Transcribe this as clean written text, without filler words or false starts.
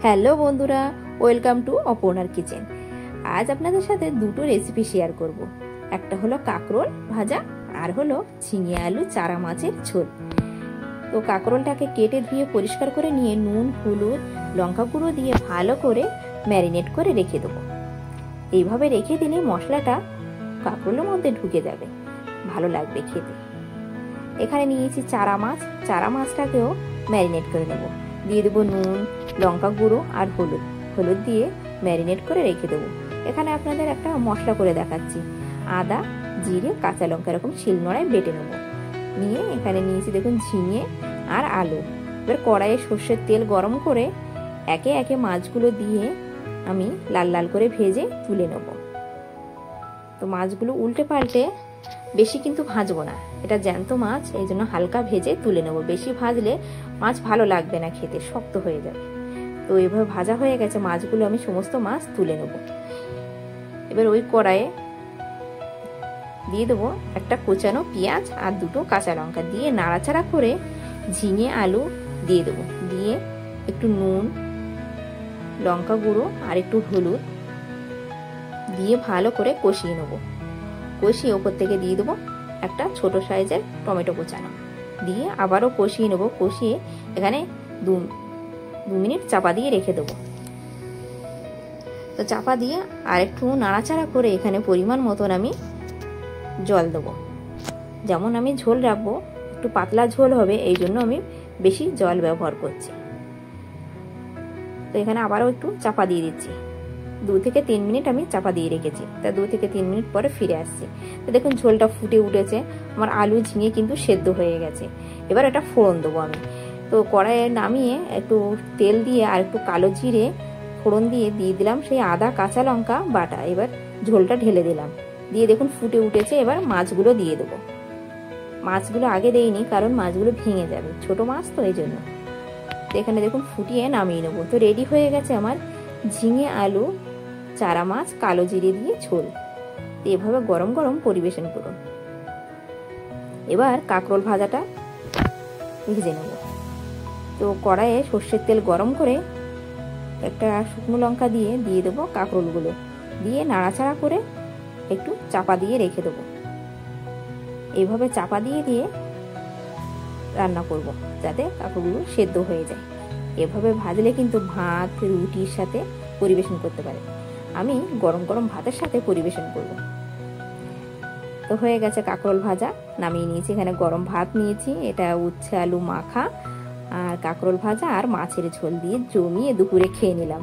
Hello বন্ধুরা, welcome to অপর্ণার kitchen. আজ আপনাদের সাথে দুটো রেসিপি শেয়ার করব। একটা হলো কাঁকরোল ভাজা আর হলো ঝিঙে আলু চারা মাছের ঝোল। তো কাঁকরোলটাকে কেটে ধুয়ে পরিষ্কার করে নিয়ে নুন, হলুদ, লঙ্কা গুঁড়ো দিয়ে ভালো করে ম্যারিনেট করে রেখে দেবো। এইভাবে রেখে দিলে মশলাটা কাঁকরোলের মধ্যে ঢুকে যাবে, ভালো লাগবে খেতে। এখানে নিয়েছি চারা মাছ, চারা মাছটাকেও ম্যারিনেট করে নেব। দিয়ে দেবো নুন, লঙ্কা গুঁড়ো আর হলুদ দিয়ে ম্যারিনেট করে রেখে দেবো। এখানে আপনাদের একটা মশলা করে দেখাচ্ছি। আদা, জিরে, কাঁচা লঙ্কা এরকম শিলনোড়ায় বেটে নেবো। নিয়ে এখানে নিয়েছি দেখুন ঝিঙে আর আলু। এবার কড়াইয়ে সর্ষের তেল গরম করে একে একে মাছগুলো দিয়ে আমি লাল লাল করে ভেজে তুলে নেব। তো মাছগুলো উল্টে পাল্টে বেশি কিন্তু ভাজবো না, এটা জ্যান্ত মাছ, এই জন্য হালকা ভেজে তুলে নেব। বেশি ভাজলে মাছ ভালো লাগবে না খেতে, শক্ত হয়ে যাবে। তো এইভাবে ভাজা হয়ে গেছে মাছগুলো, আমি সমস্ত মাছ তুলে নেব। এবার ওই কড়াইয়ে দিয়ে দেবো একটা কোচানো পেঁয়াজ আর দুটো কাঁচা লঙ্কা দিয়ে নাড়াচাড়া করে ঝিঙে আলু দিয়ে দেবো। দিয়ে একটু নুন, লঙ্কা গুঁড়ো আর একটু হলুদ দিয়ে ভালো করে কষিয়ে নেবো। কষিয়ে ওপর থেকে দিয়ে দেবো একটা ছোট সাইজের টমেটো কোচানো, দিয়ে আবারও কষিয়ে নেবো। কষিয়ে এখানে দু মিনিট চাপা দিয়ে রেখে দেবো। তো চাপা দিয়ে আর একটু নাড়াচাড়া করে এখানে পরিমাণ মতন আমি জল দেবো। যেমন আমি ঝোল রাখবো, একটু পাতলা ঝোল হবে, এই জন্য আমি বেশি জল ব্যবহার করছি। তো এখানে আবারও একটু চাপা দিয়ে দিচ্ছি। 2 থেকে 3 মিনিট আমি চাপা দিয়ে রেখেছি। তা 2 থেকে 3 মিনিট পরে ফিরে আসছি। তো দেখুন ঝোলটা ফুটে উঠেছে, আমার আলু ঝিঙে কিন্তু সেদ্ধ হয়ে গেছে। এবার এটা ফোড়ন দেবো আমি। তো কড়াইয়ে নামিয়ে একটু তেল দিয়ে আর একটু কালো জিরে ফোড়ন দিয়ে দিলাম সেই আদা কাঁচা লঙ্কা বাটা। এবার ঝোলটা ঢেলে দিলাম, দিয়ে দেখুন ফুটে উঠেছে। এবার মাছগুলো দিয়ে দেবো। মাছগুলো আগে দেইনি কারণ মাছগুলো ভেঙে যাবে, ছোট মাছ তো এই জন্য। তো এখানে দেখুন ফুটিয়ে নামিয়ে নেবো। তো রেডি হয়ে গেছে আমার ঝিঙে আলু চারা মাছ কালো জিরে দিয়ে ঝোল। এভাবে গরম গরম পরিবেশন করুন। এবার কাঁকরোল ভাজাটা ভেজে নেব। তো কড়াইয়ে সর্ষের তেল গরম করে একটা শুকনো লঙ্কা দিয়ে দেবো কাঁকরোলগুলো, দিয়ে নাড়াচাড়া করে একটু চাপা দিয়ে রেখে দেবো। এইভাবে চাপা দিয়ে রান্না করব যাতে কাঁকরোলগুলো সেদ্ধ হয়ে যায়। এভাবে ভাজলে কিন্তু ভাত, রুটির সাথে পরিবেশন করতে পারে। আমি গরম গরম ভাতের সাথে পরিবেশন করব। তো হয়ে গেছে কাঁকরোল ভাজা, নামিয়ে নিয়েছি। এখানে গরম ভাত নিয়েছি, এটা উচ্ছে আলু মাখা আর কাঁকরোল ভাজা আর মাছের ঝোল দিয়ে জমিয়ে দুপুরে খেয়ে নিলাম।